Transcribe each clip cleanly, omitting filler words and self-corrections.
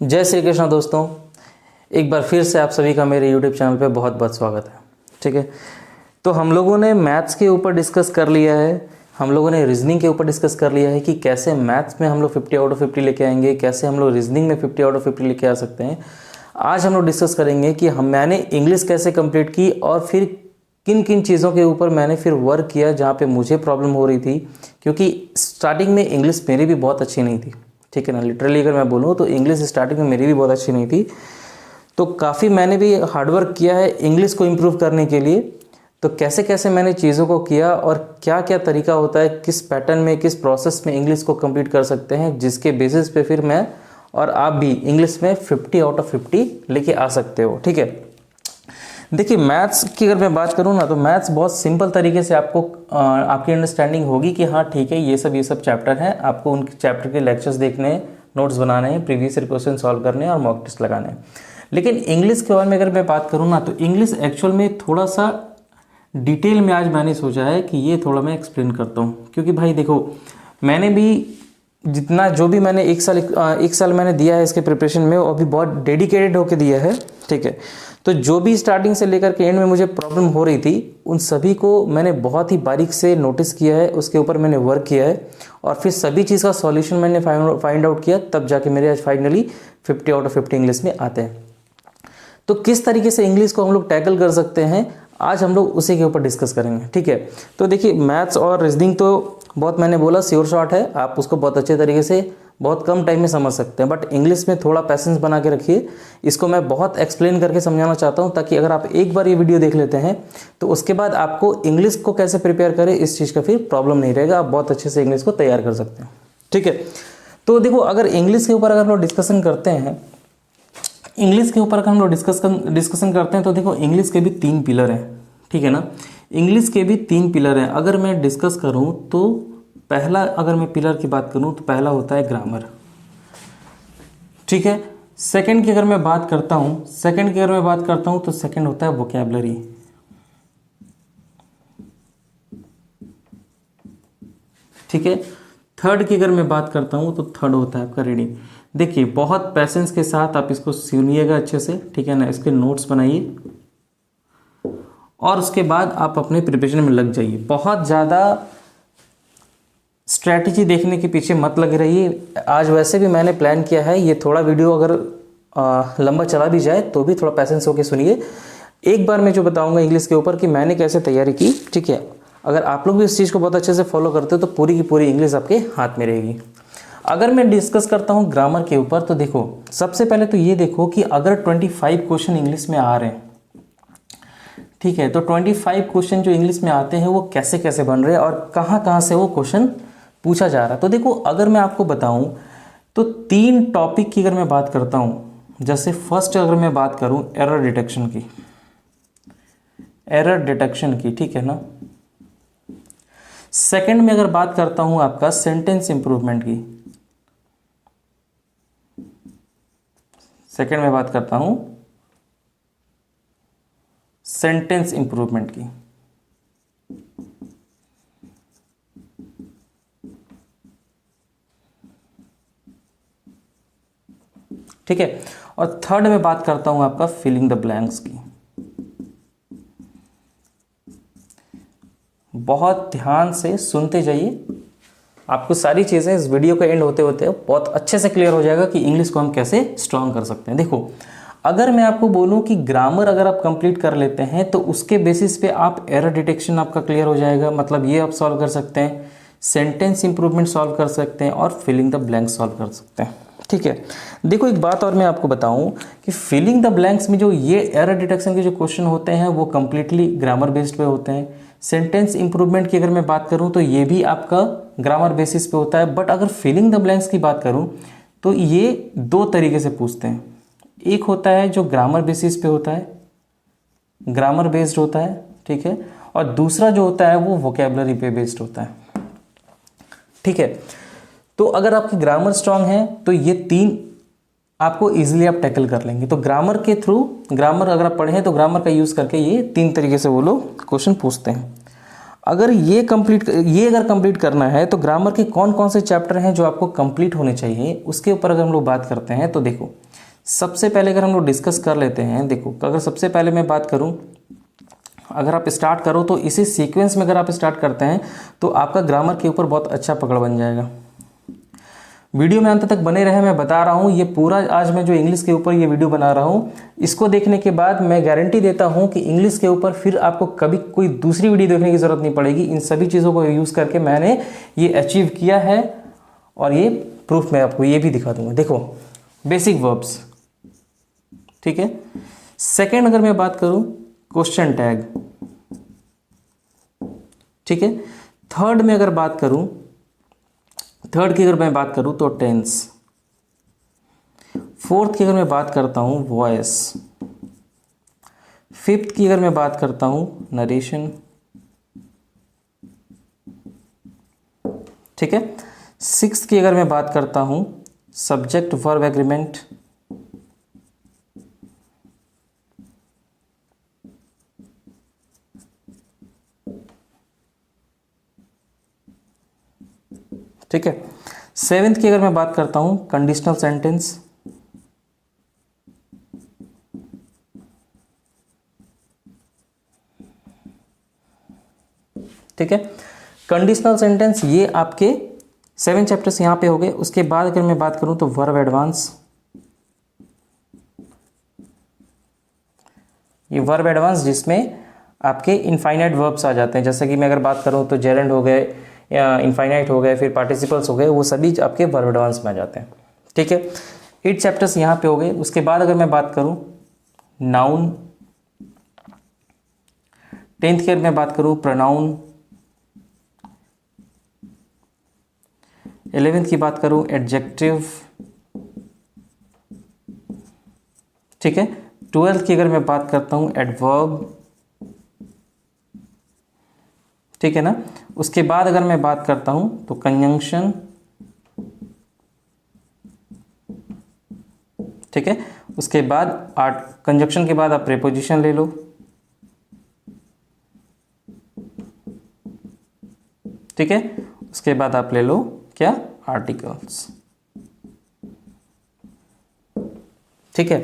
जय श्री कृष्ण दोस्तों, एक बार फिर से आप सभी का मेरे YouTube चैनल पे बहुत बहुत स्वागत है। ठीक है, तो हम लोगों ने मैथ्स के ऊपर डिस्कस कर लिया है, हम लोगों ने रीजनिंग के ऊपर डिस्कस कर लिया है कि कैसे मैथ्स में हम लोग 50 आउट ऑफ 50 लेके आएंगे, कैसे हम लोग रीजनिंग में 50 आउट ऑफ 50 लेके आ सकते हैं। आज हम लोग डिस्कस करेंगे कि मैंने इंग्लिश कैसे कंप्लीट की और फिर किन किन चीज़ों के ऊपर मैंने फिर वर्क किया जहाँ पे मुझे प्रॉब्लम हो रही थी, क्योंकि स्टार्टिंग में इंग्लिश मेरी भी बहुत अच्छी नहीं थी। ठीक है ना, लिटरली अगर मैं बोलूँ तो इंग्लिश स्टार्टिंग में मेरी भी बहुत अच्छी नहीं थी, तो काफ़ी मैंने भी हार्डवर्क किया है इंग्लिश को इम्प्रूव करने के लिए। तो कैसे कैसे मैंने चीज़ों को किया और क्या क्या तरीका होता है, किस पैटर्न में, किस प्रोसेस में इंग्लिश को कंप्लीट कर सकते हैं, जिसके बेसिस पे फिर मैं और आप भी इंग्लिश में 50 आउट ऑफ 50 लेके आ सकते हो। ठीक है, देखिए मैथ्स की अगर मैं बात करूँ ना, तो मैथ्स बहुत सिंपल तरीके से आपको आपकी अंडरस्टैंडिंग होगी कि हाँ ठीक है, ये सब चैप्टर हैं, आपको उन चैप्टर के लेक्चर्स देखने हैं, नोट्स बनाने हैं, प्रीवियस ईयर क्वेश्चन सॉल्व करने हैं और मॉक टेस्ट लगाने हैं। लेकिन इंग्लिश के बारे में अगर मैं बात करूँ ना, तो इंग्लिश एक्चुअल में थोड़ा सा डिटेल में आज मैंने सोचा है कि ये थोड़ा मैं एक्सप्लेन करता हूँ, क्योंकि भाई देखो मैंने भी जितना जो भी मैंने एक साल मैंने दिया है इसके प्रिपरेशन में, वो अभी बहुत डेडिकेटेड होकर दिया है। ठीक है, तो जो भी स्टार्टिंग से लेकर के एंड में मुझे प्रॉब्लम हो रही थी, उन सभी को मैंने बहुत ही बारीक से नोटिस किया है, उसके ऊपर मैंने वर्क किया है और फिर सभी चीज़ का सॉल्यूशन मैंने फाइंड आउट किया, तब जाके मेरे आज फाइनली 50 आउट ऑफ 50 इंग्लिश में आते हैं। तो किस तरीके से इंग्लिश को हम लोग टैकल कर सकते हैं, आज हम लोग उसी के ऊपर डिस्कस करेंगे। ठीक है, तो देखिए मैथ्स और रीजनिंग तो बहुत मैंने बोला श्योर शॉट है, आप उसको बहुत अच्छे तरीके से बहुत कम टाइम में समझ सकते हैं, बट इंग्लिश में थोड़ा पैसेंस बना के रखिए। इसको मैं बहुत एक्सप्लेन करके समझाना चाहता हूँ, ताकि अगर आप एक बार ये वीडियो देख लेते हैं तो उसके बाद आपको इंग्लिश को कैसे प्रिपेयर करें इस चीज़ का फिर प्रॉब्लम नहीं रहेगा, आप बहुत अच्छे से इंग्लिश को तैयार कर सकते हैं। ठीक है, तो देखो अगर इंग्लिश के ऊपर अगर हम लोग डिस्कशन करते हैं, इंग्लिश के ऊपर अगर हम लोग डिस्कशन करते हैं, तो देखो इंग्लिश के भी 3 पिलर हैं। ठीक है ना, इंग्लिश के भी 3 पिलर हैं। अगर मैं डिस्कस करूं तो पहला, अगर मैं पिलर की बात करूं तो पहला होता है ग्रामर। ठीक है, सेकंड की अगर मैं बात करता हूं तो सेकंड होता है वोकैबुलरी। ठीक है, थर्ड की अगर मैं बात करता हूं तो थर्ड होता है आपका रीडिंग। देखिए बहुत पैसेंस के साथ आप इसको सुनिएगा अच्छे से, ठीक है ना, इसके नोट्स बनाइए और उसके बाद आप अपने प्रिपरेशन में लग जाइए। बहुत ज़्यादा स्ट्रैटेजी देखने के पीछे मत लग रहिए। आज वैसे भी मैंने प्लान किया है, ये थोड़ा वीडियो अगर लंबा चला भी जाए तो भी थोड़ा पैसेंस होकर सुनिए। एक बार मैं जो बताऊंगा इंग्लिश के ऊपर कि मैंने कैसे तैयारी की। ठीक है, अगर आप लोग भी इस चीज़ को बहुत अच्छे से फॉलो करते हो तो पूरी की पूरी इंग्लिश आपके हाथ में रहेगी। अगर मैं डिस्कस करता हूँ ग्रामर के ऊपर, तो देखो सबसे पहले तो ये देखो कि अगर 25 क्वेश्चन इंग्लिश में आ रहे हैं, ठीक है, तो 25 क्वेश्चन जो इंग्लिश में आते हैं वो कैसे कैसे बन रहे हैं और कहाँ कहाँ से वो क्वेश्चन पूछा जा रहा है। तो देखो अगर मैं आपको बताऊं तो 3 टॉपिक की अगर मैं बात करता हूं, जैसे फर्स्ट अगर मैं बात करूं एरर डिटेक्शन की, ठीक है ना। सेकंड में अगर बात करता हूं आपका सेंटेंस इंप्रूवमेंट की, सेकंड में बात करता हूं सेंटेंस इंप्रूवमेंट की। ठीक है, और थर्ड में बात करता हूं आपका फिलिंग द ब्लैंक्स की। बहुत ध्यान से सुनते जाइए, आपको सारी चीज़ें इस वीडियो के एंड होते होते बहुत अच्छे से क्लियर हो जाएगा कि इंग्लिश को हम कैसे स्ट्रांग कर सकते हैं। देखो अगर मैं आपको बोलूं कि ग्रामर अगर आप कंप्लीट कर लेते हैं तो उसके बेसिस पे आप एरर डिटेक्शन आपका क्लियर हो जाएगा, मतलब ये आप सॉल्व कर सकते हैं, सेंटेंस इंप्रूवमेंट सॉल्व कर सकते हैं और फिलिंग द ब्लैंक्स सॉल्व कर सकते हैं। ठीक है, देखो एक बात और मैं आपको बताऊं कि फिलिंग द ब्लैंक्स में जो ये एरर डिटेक्शन के जो क्वेश्चन होते हैं वो कंप्लीटली ग्रामर बेस्ड पे होते हैं। सेंटेंस इंप्रूवमेंट की अगर मैं बात करूं तो ये भी आपका ग्रामर बेसिस पे होता है, बट अगर फिलिंग द ब्लैंक्स की बात करूं तो ये 2 तरीके से पूछते हैं। एक होता है जो ग्रामर बेसिस पे होता है, ग्रामर बेस्ड होता है, ठीक है, और दूसरा जो होता है वो वोकैबुलरी पे बेस्ड होता है। ठीक है, तो अगर आपकी ग्रामर स्ट्रांग है तो ये 3 आपको इजीली आप टैकल कर लेंगे। तो ग्रामर के थ्रू, ग्रामर अगर आप पढ़ें तो ग्रामर का यूज़ करके ये 3 तरीके से वो लोग क्वेश्चन पूछते हैं। अगर ये अगर कंप्लीट करना है तो ग्रामर के कौन कौन से चैप्टर हैं जो आपको कंप्लीट होने चाहिए, उसके ऊपर अगर हम लोग बात करते हैं तो देखो, सबसे पहले अगर हम लोग डिस्कस कर लेते हैं, देखो अगर सबसे पहले मैं बात करूं, अगर आप स्टार्ट करो तो इसी सीक्वेंस में अगर आप स्टार्ट करते हैं तो आपका ग्रामर के ऊपर बहुत अच्छा पकड़ बन जाएगा। वीडियो में अंत तक बने रहे, मैं बता रहा हूँ ये पूरा आज मैं जो इंग्लिश के ऊपर ये वीडियो बना रहा हूँ, इसको देखने के बाद मैं गारंटी देता हूँ कि इंग्लिश के ऊपर फिर आपको कभी कोई दूसरी वीडियो देखने की ज़रूरत नहीं पड़ेगी। इन सभी चीज़ों को यूज़ करके मैंने ये अचीव किया है और ये प्रूफ मैं आपको ये भी दिखा दूंगा। देखो बेसिक वर्ब्स, ठीक है। सेकेंड अगर मैं बात करूँ, क्वेश्चन टैग, ठीक है। थर्ड में अगर बात करूँ, थर्ड की अगर मैं बात करूं तो टेंस। फोर्थ की अगर मैं बात करता हूं वॉइस। फिफ्थ की अगर मैं बात करता हूं नरेशन, ठीक है। सिक्स्थ की अगर मैं बात करता हूं सब्जेक्ट वर्ब एग्रीमेंट, ठीक है। सेवेंथ की अगर मैं बात करता हूं कंडीशनल सेंटेंस, ठीक है। कंडीशनल सेंटेंस ये आपके 7 चैप्टर्स यहां पे हो गए। उसके बाद अगर मैं बात करूं तो वर्ब एडवांस, ये वर्ब एडवांस जिसमें आपके इनफाइनाइट वर्ब्स आ जाते हैं, जैसे कि मैं अगर बात करूं तो जेरेंड हो गए या इनफाइनाइट हो गए, फिर पार्टिसिपल्स हो गए, वो सभी आपके वर्ब एडवांस में आ जाते हैं, ठीक है। 8 चैप्टर्स यहाँ पे हो गए। उसके बाद अगर मैं बात करूँ नाउन, 10th की अगर मैं बात करूँ प्रोनाउन, 11th की बात करूँ एडजेक्टिव, ठीक है। 12th की अगर मैं बात करता हूँ एडवर्ब, ठीक है ना। उसके बाद अगर मैं बात करता हूं तो कंजंक्शन, ठीक है। उसके बाद कंजंक्शन के बाद आप प्रीपोजिशन ले लो, ठीक है। उसके बाद आप ले लो क्या, आर्टिकल्स, ठीक है।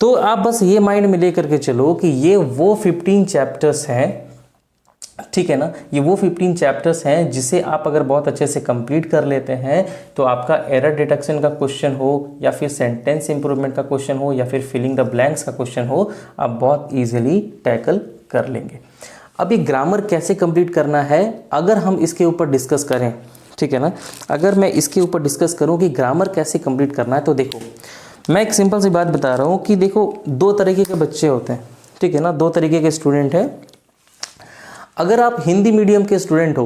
तो आप बस ये माइंड में लेकर के चलो कि ये वो 15 चैप्टर्स हैं, ठीक है ना। ये वो 15 चैप्टर्स हैं जिसे आप अगर बहुत अच्छे से कंप्लीट कर लेते हैं तो आपका एरर डिटेक्शन का क्वेश्चन हो या फिर सेंटेंस इंप्रूवमेंट का क्वेश्चन हो या फिर फिलिंग द ब्लैंक्स का क्वेश्चन हो, आप बहुत इजीली टैकल कर लेंगे। अब ये ग्रामर कैसे कंप्लीट करना है अगर हम इसके ऊपर डिस्कस करें, ठीक है ना। अगर मैं इसके ऊपर डिस्कस करूं कि ग्रामर कैसे कंप्लीट करना है, तो देखो मैं एक सिंपल सी बात बता रहा हूं कि देखो 2 तरीके के बच्चे होते हैं, ठीक है ना, 2 तरीके के स्टूडेंट हैं। अगर आप हिंदी मीडियम के स्टूडेंट हो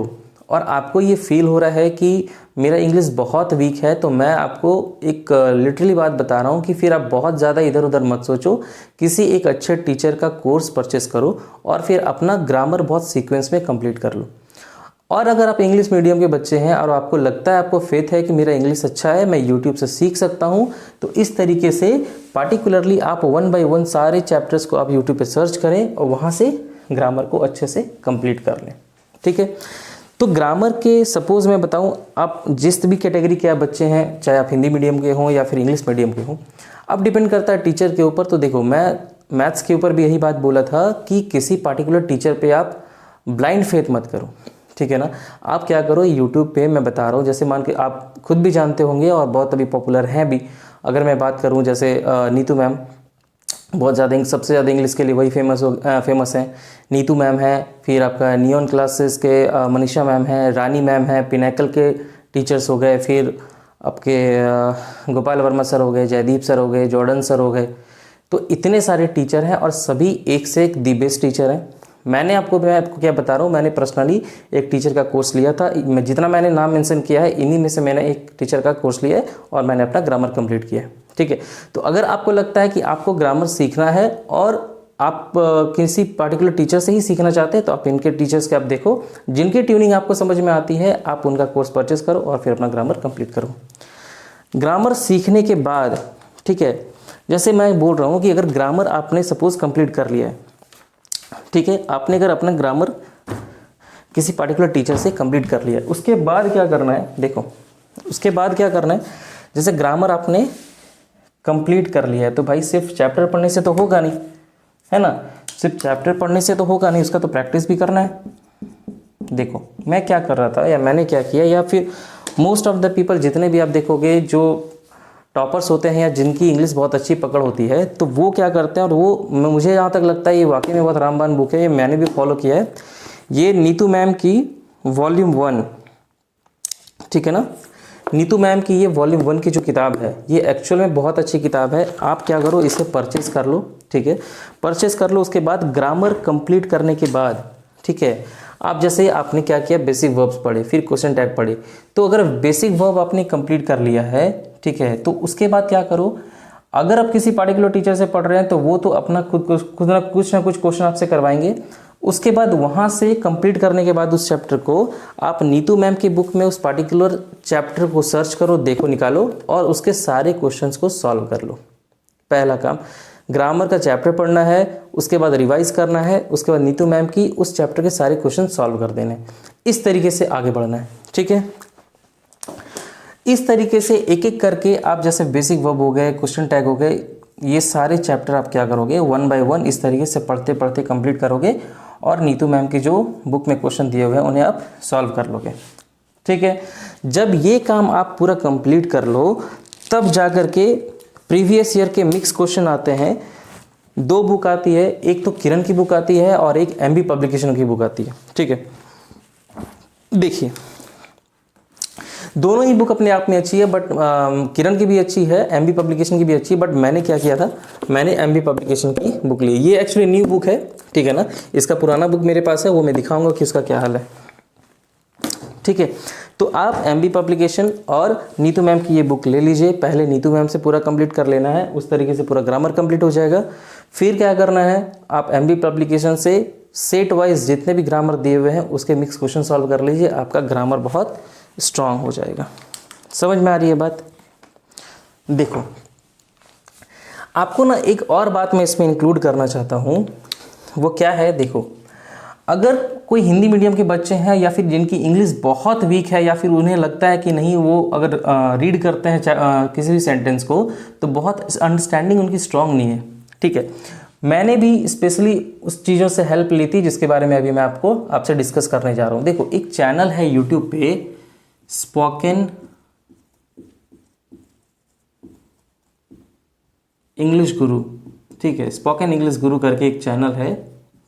और आपको ये फील हो रहा है कि मेरा इंग्लिश बहुत वीक है, तो मैं आपको एक लिटरली बात बता रहा हूँ कि फिर आप बहुत ज़्यादा इधर उधर मत सोचो, किसी एक अच्छे टीचर का कोर्स परचेस करो और फिर अपना ग्रामर बहुत सीक्वेंस में कंप्लीट कर लो। और अगर आप इंग्लिश मीडियम के बच्चे हैं और आपको लगता है, आपको फेथ है कि मेरा इंग्लिश अच्छा है, मैं यूट्यूब से सीख सकता हूँ, तो इस तरीके से पार्टिकुलरली आप 1 बाय 1 सारे चैप्टर्स को आप यूट्यूब पे सर्च करें और वहाँ से ग्रामर को अच्छे से कंप्लीट कर लें, ठीक है। तो ग्रामर के सपोज मैं बताऊं, आप जिस भी कैटेगरी के आप बच्चे हैं, चाहे आप हिंदी मीडियम के हों या फिर इंग्लिश मीडियम के हों, अब डिपेंड करता है टीचर के ऊपर। तो देखो मैं मैथ्स के ऊपर भी यही बात बोला था कि किसी पार्टिकुलर टीचर पे आप ब्लाइंड फेथ मत करो, ठीक है ना। आप क्या करो, यूट्यूब पे मैं बता रहा हूँ, जैसे मान के आप खुद भी जानते होंगे और बहुत अभी पॉपुलर हैं भी। अगर मैं बात करूँ जैसे नीतू मैम, बहुत ज़्यादा सबसे ज़्यादा इंग्लिश के लिए वही फेमस हैं, नीतू मैम है। फिर आपका नियॉन क्लासेस के मनीषा मैम है, रानी मैम है, पिनैकल के टीचर्स हो गए, फिर आपके गोपाल वर्मा सर हो गए, जयदीप सर हो गए, जॉर्डन सर हो गए। तो इतने सारे टीचर हैं और सभी एक से एक दी बेस्ट टीचर हैं। मैं आपको क्या बता रहा हूँ, मैंने पर्सनली एक टीचर का कोर्स लिया था। जितना मैंने नाम मेंशन किया है, इन्हीं में से मैंने एक टीचर का कोर्स लिया है और मैंने अपना ग्रामर कंप्लीट किया है, ठीक है। तो अगर आपको लगता है कि आपको ग्रामर सीखना है और आप किसी पार्टिकुलर टीचर से ही सीखना चाहते हैं, तो आप इनके टीचर्स के आप देखो, जिनकी ट्यूनिंग आपको समझ में आती है, आप उनका कोर्स परचेस करो और फिर अपना ग्रामर कंप्लीट करो। ग्रामर सीखने के बाद, ठीक है, जैसे मैं बोल रहा हूँ कि अगर ग्रामर आपने सपोज कंप्लीट कर लिया है, ठीक है, आपने अगर अपना ग्रामर किसी पार्टिकुलर टीचर से कंप्लीट कर लिया, उसके बाद क्या करना है, देखो उसके बाद क्या करना है, जैसे ग्रामर आपने कंप्लीट कर लिया है तो भाई सिर्फ चैप्टर पढ़ने से तो होगा नहीं, है ना, सिर्फ चैप्टर पढ़ने से तो होगा नहीं, उसका तो प्रैक्टिस भी करना है। देखो मैं क्या कर रहा था या मैंने क्या किया, या फिर मोस्ट ऑफ द पीपल जितने भी आप देखोगे जो टॉपर्स होते हैं या जिनकी इंग्लिश बहुत अच्छी पकड़ होती है, तो वो क्या करते हैं, और वो मुझे जहाँ तक लगता है ये वाकई में बहुत रामबान बुक है, ये मैंने भी फॉलो किया है। ये नीतू मैम की वॉल्यूम 1, ठीक है ना, नीतू मैम की ये वॉल्यूम 1 की जो किताब है ये एक्चुअल में बहुत अच्छी किताब है। आप क्या करो, इसे परचेज़ कर लो, ठीक है, परचेज़ कर लो। उसके बाद ग्रामर कंप्लीट करने के बाद, ठीक है, आप जैसे आपने क्या किया, बेसिक वर्ब्स पढ़े, फिर क्वेश्चन टैग पढ़े, तो अगर बेसिक वर्ब आपने कंप्लीट कर लिया है, ठीक है, तो उसके बाद क्या करो, अगर आप किसी पार्टिकुलर टीचर से पढ़ रहे हैं तो वो तो अपना कुछ ना कुछ क्वेश्चन आपसे करवाएंगे। उसके बाद वहाँ से कंप्लीट करने के बाद उस चैप्टर को आप नीतू मैम की बुक में उस पार्टिकुलर चैप्टर को सर्च करो, देखो, निकालो और उसके सारे क्वेश्चंस को सॉल्व कर लो। पहला काम, ग्रामर का चैप्टर पढ़ना है, उसके बाद रिवाइज करना है, उसके बाद नीतू मैम की उस चैप्टर के सारे क्वेश्चन सॉल्व कर देने, इस तरीके से आगे बढ़ना है, ठीक है। इस तरीके से एक एक करके आप जैसे बेसिक वर्ब हो गए, क्वेश्चन टैग हो गए, ये सारे चैप्टर आप क्या करोगे, 1 बाय 1 इस तरीके से पढ़ते पढ़ते कंप्लीट करोगे और नीतू मैम की जो बुक में क्वेश्चन दिए हुए हैं उन्हें आप सॉल्व कर लोगे, ठीक है। जब ये काम आप पूरा कंप्लीट कर लो तब जा कर के प्रीवियस ईयर के मिक्स क्वेश्चन आते हैं। 2 बुक आती है, एक तो किरण की बुक आती है और एक एमबी पब्लिकेशन की बुक आती है, ठीक है। देखिए दोनों ही बुक अपने आप में अच्छी है, बट किरण की भी अच्छी है, एमबी पब्लिकेशन की भी अच्छी है, बट मैंने क्या किया था, मैंने एमबी पब्लिकेशन की बुक ली। ये एक्चुअली न्यू बुक है, ठीक है ना, इसका पुराना बुक मेरे पास है, वो मैं दिखाऊंगा कि उसका क्या हाल है, ठीक है। तो आप एमबी पब्लिकेशन और नीतू मैम की ये बुक ले लीजिए। पहले नीतू मैम से पूरा कंप्लीट कर लेना है, उस तरीके से पूरा ग्रामर कंप्लीट हो जाएगा। फिर क्या करना है, आप एमबी पब्लिकेशन से सेट वाइज जितने भी ग्रामर दिए हुए हैं उसके मिक्स क्वेश्चन सॉल्व कर लीजिए, आपका ग्रामर बहुत स्ट्रांग हो जाएगा। समझ में आ रही है बात? देखो आपको ना एक और बात मैं इसमें इंक्लूड करना चाहता हूँ, वो क्या है, देखो अगर कोई हिंदी मीडियम के बच्चे हैं या फिर जिनकी इंग्लिश बहुत वीक है या फिर उन्हें लगता है कि नहीं वो अगर रीड करते हैं किसी भी सेंटेंस को तो बहुत अंडरस्टैंडिंग उनकी स्ट्रांग नहीं है, ठीक है। मैंने भी स्पेशली उस चीज़ों से हेल्प ली थी जिसके बारे में अभी मैं आपसे डिस्कस करने जा रहा हूँ। देखो एक चैनल है यूट्यूब पे, स्पोकन इंग्लिश गुरु, ठीक है, स्पोकन इंग्लिश गुरु करके एक चैनल है,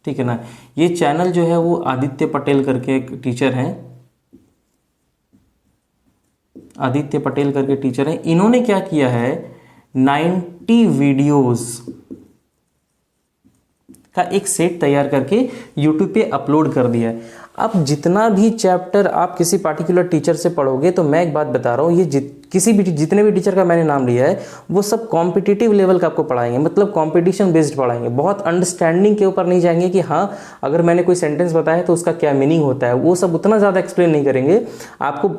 ठीक है ना। ये चैनल जो है वो आदित्य पटेल करके एक टीचर हैं, आदित्य पटेल करके टीचर हैं। इन्होंने क्या किया है, 90 वीडियोस का एक सेट तैयार करके YouTube पे अपलोड कर दिया है। अब जितना भी चैप्टर आप किसी पार्टिकुलर टीचर से पढ़ोगे, तो मैं एक बात बता रहा हूँ, ये जितने भी टीचर का मैंने नाम लिया है वो सब कॉम्पिटिटिव लेवल का आपको पढ़ाएंगे, मतलब कंपटीशन बेस्ड पढ़ाएंगे। बहुत अंडरस्टैंडिंग के ऊपर नहीं जाएंगे कि हाँ अगर मैंने कोई सेंटेंस बताया तो उसका क्या मीनिंग होता है, वो सब उतना ज़्यादा एक्सप्लेन नहीं करेंगे आपको।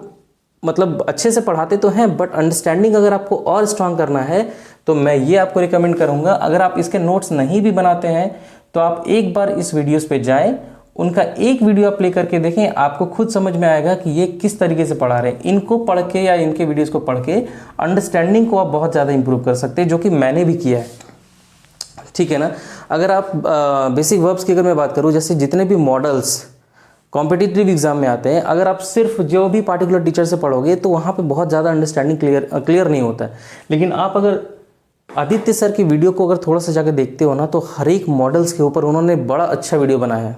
मतलब अच्छे से पढ़ाते तो हैं, बट अंडरस्टैंडिंग अगर आपको और स्ट्रांग करना है तो मैं ये आपको रिकमेंड करूँगा, अगर आप इसके नोट्स नहीं भी बनाते हैं तो आप एक बार इस वीडियोस पे जाएं, उनका एक वीडियो आप प्ले करके देखें, आपको खुद समझ में आएगा कि ये किस तरीके से पढ़ा रहे हैं। इनको पढ़ के या इनके वीडियोस को पढ़ के अंडरस्टैंडिंग को आप बहुत ज़्यादा इंप्रूव कर सकते हैं, जो कि मैंने भी किया है, ठीक है ना। अगर आप बेसिक वर्ब्स की अगर मैं बात करूँ, जैसे जितने भी मॉडल्स कॉम्पिटिटिव एग्जाम में आते हैं, अगर आप सिर्फ जो भी पार्टिकुलर टीचर से पढ़ोगे तो वहाँ पर बहुत ज़्यादा अंडरस्टैंडिंग क्लियर नहीं होता है। लेकिन आप अगर आदित्य सर की वीडियो को अगर थोड़ा सा जाकर देखते हो ना, तो हर एक मॉडल्स के ऊपर उन्होंने बड़ा अच्छा वीडियो बनाया है।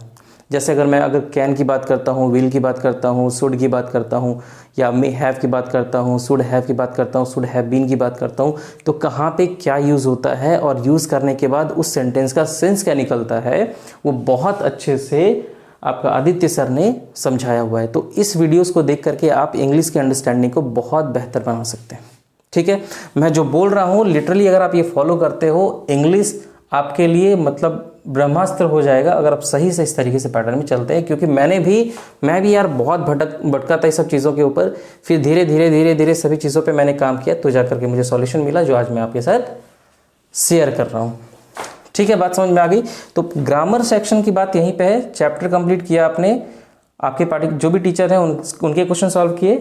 जैसे अगर मैं कैन की बात करता हूँ, विल की बात करता हूँ, शुड की बात करता हूँ, या मे हैव की बात करता हूँ, शुड हैव की बात करता हूँ, शुड हैव बीन की बात करता हूँ, तो कहाँ पे क्या यूज़ होता है और यूज़ करने के बाद उस सेंटेंस का सेंस क्या निकलता है, वो बहुत अच्छे से आपका आदित्य सर ने समझाया हुआ है। तो इस वीडियोस को देख करके आप इंग्लिश की अंडरस्टैंडिंग को बहुत बेहतर बना सकते हैं, ठीक है। मैं जो बोल रहा हूँ लिटरली अगर आप ये फॉलो करते हो, इंग्लिश आपके लिए मतलब ब्रह्मास्त्र हो जाएगा अगर आप सही से इस तरीके से पैटर्न में चलते हैं। क्योंकि मैं भी यार बहुत भटका था इस सब चीज़ों के ऊपर, फिर धीरे धीरे सभी चीज़ों पे मैंने काम किया, तो जाकर के मुझे सॉल्यूशन मिला जो आज मैं आपके साथ शेयर कर रहा हूँ, ठीक है। बात समझ में आ गई? तो ग्रामर सेक्शन की बात यहीं पे है, चैप्टर कंप्लीट किया आपने, आपके पार्टी जो भी टीचर हैं उनके क्वेश्चन सॉल्व किए,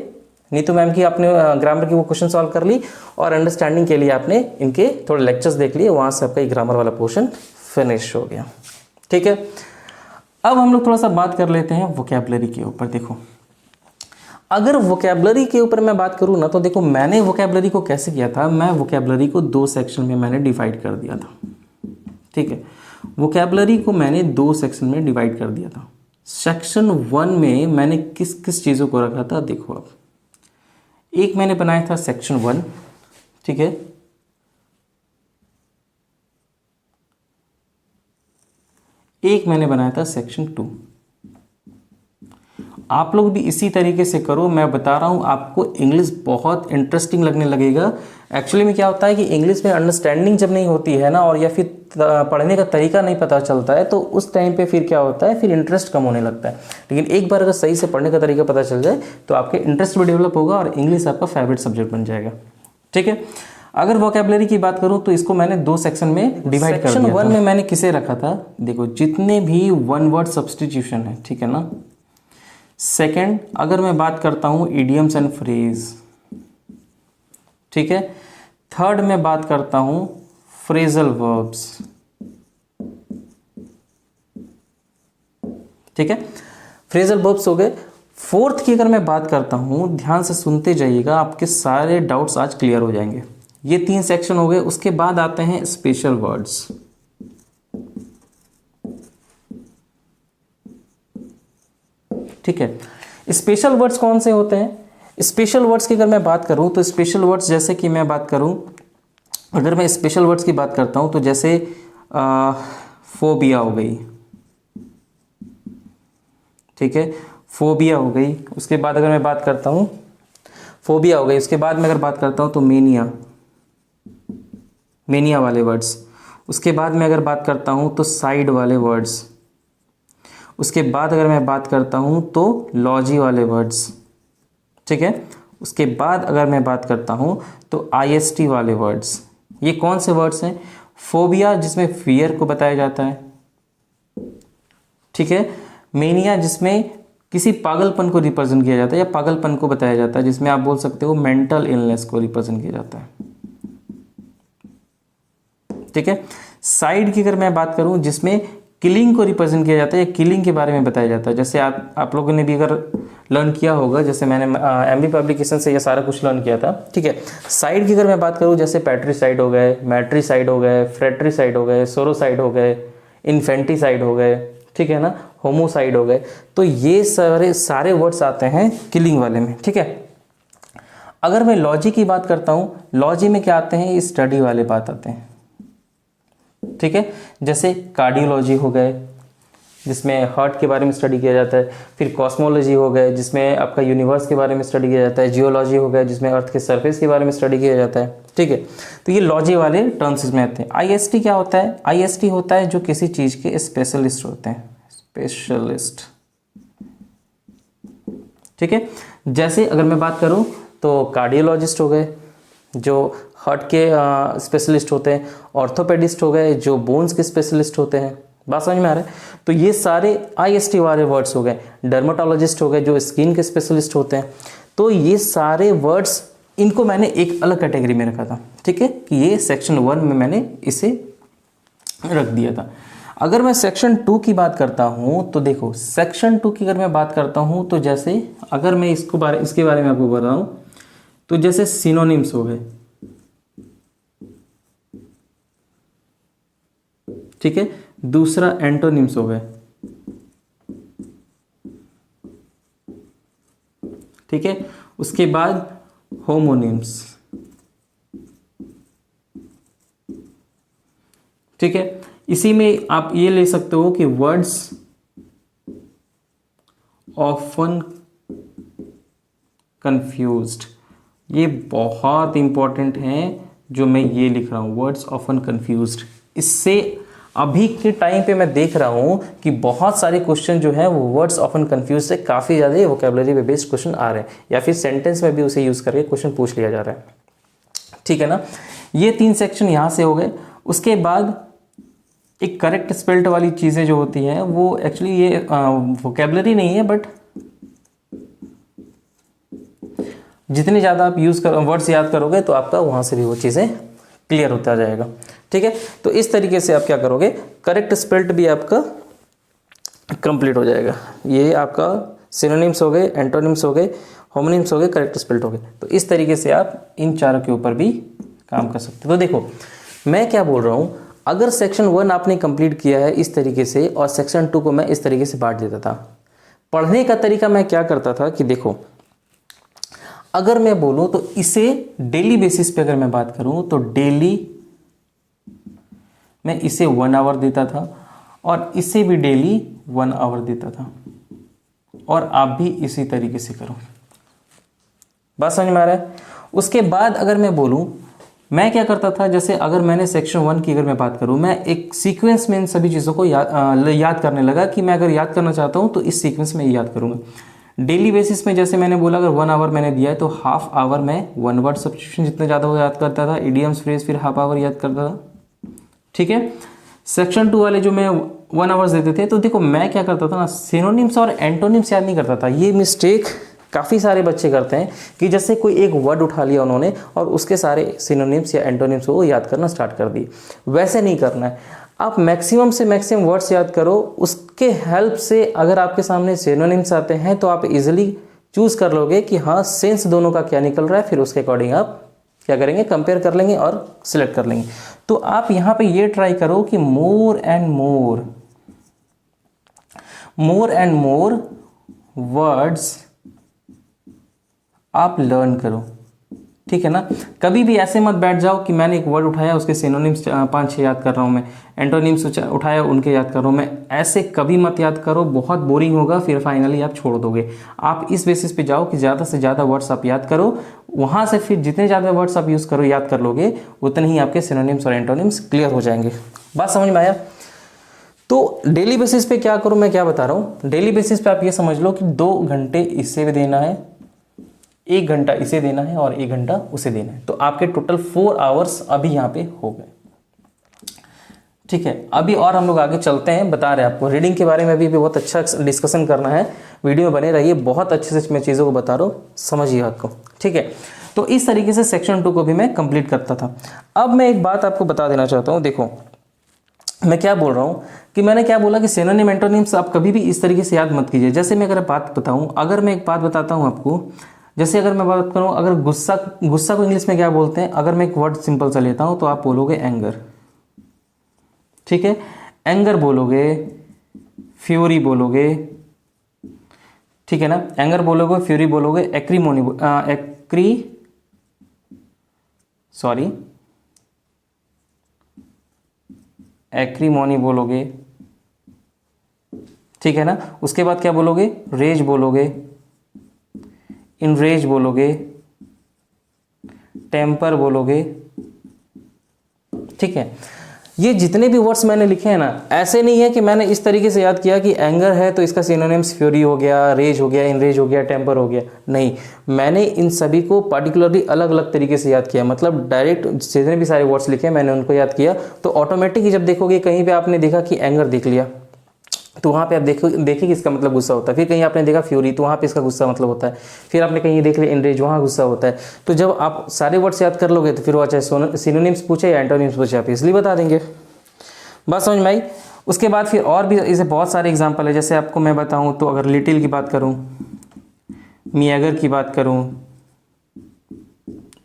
नीतू मैम की आपने ग्रामर की वो क्वेश्चन सॉल्व कर ली, और अंडरस्टैंडिंग के लिए आपने इनके थोड़े लेक्चर्स देख लिए, वहाँ से आपका ग्रामर वाला पोर्शन फिनिश हो गया। ठीक है, अब हम लोग थोड़ा सा बात कर लेते हैं वोकैबुलरी के ऊपर। देखो, अगर वोकैबुलरी के ऊपर मैं बात करूँ ना, तो देखो मैंने वोकैबुलरी को कैसे किया था, मैं वोकैबुलरी को 2 सेक्शन में मैंने डिवाइड कर दिया था। ठीक है, वोकैबुलरी को मैंने 2 सेक्शन में डिवाइड कर दिया था। सेक्शन 1 में मैंने किस किस चीज़ों को रखा था, देखो अब एक मैंने बनाया था सेक्शन 1, ठीक है, एक मैंने बनाया था सेक्शन 2। आप लोग भी इसी तरीके से करो, मैं बता रहा हूँ आपको इंग्लिश बहुत इंटरेस्टिंग लगने लगेगा। एक्चुअली में क्या होता है कि इंग्लिश में अंडरस्टैंडिंग जब नहीं होती है ना, और या फिर पढ़ने का तरीका नहीं पता चलता है, तो उस टाइम पे फिर क्या होता है, फिर इंटरेस्ट कम होने लगता है। लेकिन एक बार अगर सही से पढ़ने का तरीका पता चल जाए तो आपके इंटरेस्ट भी डेवलप होगा और इंग्लिश आपका फेवरेट सब्जेक्ट बन जाएगा। ठीक है, अगर वोकैबुलरी की बात करूं तो इसको मैंने 2 सेक्शन में डिवाइड कर दिया। सेक्शन 1 में मैंने किसे रखा था, देखो जितने भी वन वर्ड सब्स्टिट्यूशन है, ठीक है ना। सेकंड, अगर मैं बात करता हूं इडियम्स एंड फ्रेज, ठीक है। थर्ड में बात करता हूं फ्रेजल वर्ब्स, ठीक है, फ्रेजल वर्ब्स हो गए। फोर्थ की अगर मैं बात करता हूं, ध्यान से सुनते जाइएगा, आपके सारे डाउट्स आज क्लियर हो जाएंगे। ये 3 सेक्शन हो गए। उसके बाद आते हैं स्पेशल वर्ड्स, ठीक है। स्पेशल वर्ड्स कौन से होते हैं? स्पेशल वर्ड्स की अगर मैं बात करूं तो स्पेशल वर्ड्स जैसे कि मैं बात करूं, अगर मैं स्पेशल वर्ड्स की बात करता हूं तो जैसे फोबिया हो गई, ठीक है, फोबिया हो गई। उसके बाद अगर मैं बात करता हूं, फोबिया हो गई, उसके बाद मैं अगर बात करता हूं तो मेनिया, मेनिया वाले वर्ड्स। उसके बाद मैं अगर बात करता हूं तो साइड वाले वर्ड्स। उसके बाद अगर मैं बात करता हूं तो लॉजी वाले वर्ड्स, ठीक है। उसके बाद अगर मैं बात करता हूं तो आईएसटी वाले वर्ड्स। ये कौन से वर्ड्स हैं? फोबिया जिसमें फियर को बताया जाता है, ठीक है। मेनिया जिसमें किसी पागलपन को रिप्रेजेंट किया जाता है या पागलपन को बताया जाता है, जिसमें आप बोल सकते हो मेंटल इलनेस को रिप्रेजेंट किया जाता है, ठीक है। साइड की अगर मैं बात करूं जिसमें किलिंग को रिप्रेजेंट किया जाता है या किलिंग के बारे में बताया जाता है, जैसे आप लोगों ने भी अगर लर्न किया होगा, जैसे मैंने एमबी पब्लिकेशन से ये सारा कुछ लर्न किया था, ठीक है। साइड की अगर मैं बात करूं जैसे पैट्रिसाइड हो गए, मैट्रिसाइड हो गए, फ्रेट्रिसाइड हो गए, सोरोसाइड हो गए, इन्फेंटिसाइड हो गए, ठीक है ना, होमोसाइड हो गए, तो ये सारे वर्ड्स आते हैं किलिंग वाले में, ठीक है। अगर मैं लॉजी की बात करता हूं, लॉजी में क्या आते हैं? ये स्टडी वाले बात आते हैं, ठीक है। जैसे कार्डियोलॉजी हो गए जिसमें हार्ट के बारे में स्टडी किया जाता है, फिर कॉस्मोलॉजी हो गए जिसमें आपका यूनिवर्स के बारे में स्टडी किया जाता है, जियोलॉजी हो गया जिसमें अर्थ के सरफेस के बारे में स्टडी किया जाता है, ठीक है। तो ये लॉजी वाले टर्म्स इसमें आते हैं। आईएसटी क्या होता है? आईएसटी होता है जो किसी चीज के स्पेशलिस्ट होते हैं, स्पेशलिस्ट, ठीक है। जैसे अगर मैं बात करूं तो कार्डियोलॉजिस्ट हो गए जो हार्ट के स्पेशलिस्ट होते हैं, ऑर्थोपेडिस्ट हो गए जो बोन्स के स्पेशलिस्ट होते हैं। बात समझ में आ रहा है? तो ये सारे आईएसटी वाले वर्ड्स हो गए। डर्मेटोलॉजिस्ट हो गए जो स्किन के स्पेशलिस्ट होते हैं। तो ये सारे वर्ड्स, इनको मैंने एक अलग कैटेगरी में रखा था, ठीक है, कि ये सेक्शन 1 में मैंने इसे रख दिया था। अगर मैं सेक्शन 2 की बात करता हूं तो देखो, सेक्शन 2 की अगर मैं बात करता हूं तो जैसे अगर मैं इसके बारे में आपको बताऊं तो जैसे सिनोनिम्स हो गए, ठीक है। दूसरा एंटोनिम्स हो गए, ठीक है। उसके बाद होमोनिम्स, ठीक है। इसी में आप ये ले सकते हो कि वर्ड्स ऑफन कंफ्यूज्ड, ये बहुत इंपॉर्टेंट है जो मैं ये लिख रहा हूं, वर्ड्स ऑफन कंफ्यूज्ड। इससे अभी के टाइम पे मैं देख रहा हूं कि बहुत सारे क्वेश्चन जो है वो वर्ड्स ऑफन कंफ्यूज से काफी ज्यादा वोकैबुलरी पे बेस्ड क्वेश्चन आ रहे हैं, या फिर सेंटेंस में भी उसे यूज करके क्वेश्चन पूछ लिया जा रहा है, ठीक है ना। ये 3 सेक्शन यहां से हो गए। उसके बाद एक करेक्ट स्पेल्ड वाली चीजें जो होती हैं वो एक्चुअली ये वोकैबुलरी नहीं है, बट जितने ज़्यादा आप वर्ड्स याद करोगे तो आपका वहाँ से भी वो चीज़ें क्लियर होता जाएगा। ठीक है, तो इस तरीके से आप क्या करोगे, करेक्ट स्पेल्ड भी आपका कंप्लीट हो जाएगा। ये आपका सिनोनिम्स हो गए, एंटोनिम्स हो गए, होमोनिम्स हो गए, करेक्ट स्पेल्ड हो गए। तो इस तरीके से आप इन चारों के ऊपर भी काम कर सकते हो। तो देखो मैं क्या बोल रहा हूँ, अगर सेक्शन 1 आपने कंप्लीट किया है इस तरीके से और सेक्शन 2 को मैं इस तरीके से बांट देता था। पढ़ने का तरीका मैं क्या करता था कि देखो, अगर मैं बोलूँ तो इसे डेली बेसिस पे अगर मैं बात करूँ तो डेली मैं इसे 1 आवर देता था और इसे भी डेली 1 आवर देता था, और आप भी इसी तरीके से करो। बात समझ में आ रहा है? उसके बाद अगर मैं बोलूं, मैं क्या करता था, जैसे अगर मैंने सेक्शन 1 की अगर मैं बात करूं, मैं एक सीक्वेंस में इन सभी चीज़ों को याद करने लगा कि मैं अगर याद करना चाहता हूं तो इस सीक्वेंस में याद करूंगा। डेली बेसिस में जैसे मैंने बोला, अगर 1 आवर मैंने दिया है तो हाफ आवर में 1 वर्ड सब्स्टिट्यूशन जितना ज़्यादा वो याद करता था, इडियम्स फ्रेज फिर हाफ आवर याद करता था। ठीक है, सेक्शन 2 वाले जो मैं 1 आवर्स देते थे, तो देखो मैं क्या करता था ना, सिनोनिम्स और एंटोनिम्स याद नहीं करता था। ये मिस्टेक काफ़ी सारे बच्चे करते हैं कि जैसे कोई एक वर्ड उठा लिया उन्होंने और उसके सारे सिनोनिम्स या एंटोनिम्स को याद करना स्टार्ट कर दिए। वैसे नहीं करना है, आप मैक्सिमम से मैक्सिमम वर्ड्स याद करो। उसके हेल्प से अगर आपके सामने सिनोनिम्स आते हैं तो आप इजीली चूज कर लोगे कि हाँ सेंस दोनों का क्या निकल रहा है, फिर उसके अकॉर्डिंग आप क्या करेंगे, कंपेयर कर लेंगे और सिलेक्ट कर लेंगे। तो आप यहाँ पे ये ट्राई करो कि मोर एंड मोर वर्ड्स आप लर्न करो। ठीक है ना, कभी भी ऐसे मत बैठ जाओ कि मैंने एक वर्ड उठाया उसके सिनोनिम्स 5-6 याद कर रहा हूँ मैं, एंटोनिम्स उठाया उनके याद कर रहा हूँ मैं। ऐसे कभी मत याद करो, बहुत बोरिंग होगा, फिर फाइनली आप छोड़ दोगे। आप इस बेसिस पे जाओ कि ज़्यादा से ज़्यादा वर्ड्स आप याद करो, वहाँ से फिर जितने ज़्यादा वर्ड्स आप यूज़ करो, याद कर लोगे, उतने ही आपके सिनोनिम्स और एंटोनिम्स क्लियर हो जाएंगे। बात समझ में आया? तो डेली बेसिस पे क्या करूँ, मैं क्या बता रहा हूँ, डेली बेसिस पे आप ये समझ लो कि 2 घंटे इससे भी देना है, 1 घंटा इसे देना है और 1 घंटा उसे देना है। तो आपके टोटल 4 आवर्स अभी यहाँ पे हो गए। ठीक है, अभी और हम लोग आगे चलते हैं, बता रहे हैं आपको रीडिंग के बारे में भी बहुत अच्छा डिस्कशन करना है। वीडियो में बने रहिए, बहुत अच्छे से मैं चीज़ों को बता रहा हूँ, समझिए आपको। ठीक है, तो इस तरीके से सेक्शन 2 को भी मैं कंप्लीट करता था। अब मैं एक बात आपको बता देना चाहता हूँ। देखो मैं क्या बोल रहा हूँ कि मैंने क्या बोला कि सिनोनिम एंटोनिम्स आप कभी भी इस तरीके से याद मत कीजिए। जैसे मैं अगर बात बताऊँ, अगर मैं एक बात बताता हूँ आपको, जैसे अगर मैं बात करूँ, अगर गुस्सा को इंग्लिश में क्या बोलते हैं, अगर मैं एक वर्ड सिंपल सा लेता हूँ तो आप बोलोगे एंगर। ठीक है, एंगर बोलोगे, फ्यूरी बोलोगे, ठीक है ना, एंगर बोलोगे, फ्यूरी बोलोगे, एक्रीमोनी बोलोगे। ठीक है ना, उसके बाद क्या बोलोगे, रेज बोलोगे, इनरेज बोलोगे, टेम्पर बोलोगे। ठीक है, ये जितने भी वर्ड्स मैंने लिखे हैं ना, ऐसे नहीं है कि मैंने इस तरीके से याद किया कि एंगर है तो इसका सिनोनिम्स फ्यूरी हो गया, रेज हो गया, इनरेज हो गया, टेम्पर हो गया। नहीं, मैंने इन सभी को पार्टिकुलरली अलग अलग तरीके से याद किया। मतलब डायरेक्ट जितने भी सारे वर्ड्स लिखे मैंने उनको याद किया। तो ऑटोमेटिक जब देखोगे कहीं पे आपने देखा कि एंगर देख लिया तो वहाँ पे आप देखिए कि इसका मतलब गुस्सा होता है। फिर कहीं आपने देखा फ्यूरी तो वहाँ पे इसका गुस्सा मतलब होता है। फिर आपने कहीं देख लिया इनरेज, वहाँ गुस्सा होता है। तो जब आप सारे वर्ड्स याद कर लोगे तो फिर वो चाहे सिनोनिम्स पूछे या एंटोनिम्स पूछे आप इसलिए बता देंगे। बात समझ में आई? उसके बाद फिर और भी इसे बहुत सारे एग्जाम्पल है। जैसे आपको मैं बताऊँ तो अगर लिटिल की बात करूँ, मियागर की बात करूँ,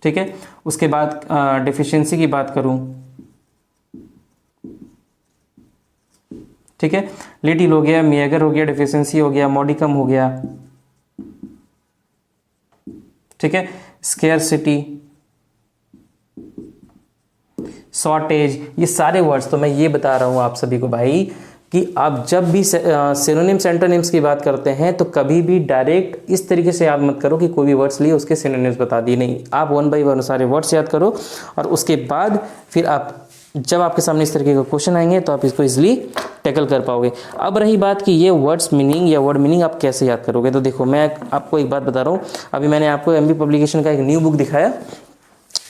ठीक है, उसके बाद डेफिशिएंसी की बात करूँ, ठीक है, लिटिल हो गया, मियागर हो गया, डेफिशिएंसी हो गया, मॉडिकम हो गया, ठीक है, स्केर्सिटी, शॉर्टेज, ये सारे वर्ड्स तो मैं ये बता रहा हूँ आप सभी को भाई कि आप जब भी सिनोनिम्स एंटोनिम्स की बात करते हैं तो कभी भी डायरेक्ट इस तरीके से याद मत करो कि कोई भी वर्ड्स लिए उसके सिनोनिम्स बता दिए। नहीं, आप 1 बाय 1 सारे वर्ड्स याद करो और उसके बाद फिर आप जब आपके सामने इस तरीके का क्वेश्चन आएंगे तो आप इसको इजीली टैकल कर पाओगे। अब रही बात कि ये वर्ड्स मीनिंग या वर्ड मीनिंग आप कैसे याद करोगे, तो देखो मैं आपको एक बात बता रहा हूँ। अभी मैंने आपको एमबी पब्लिकेशन का एक न्यू बुक दिखाया।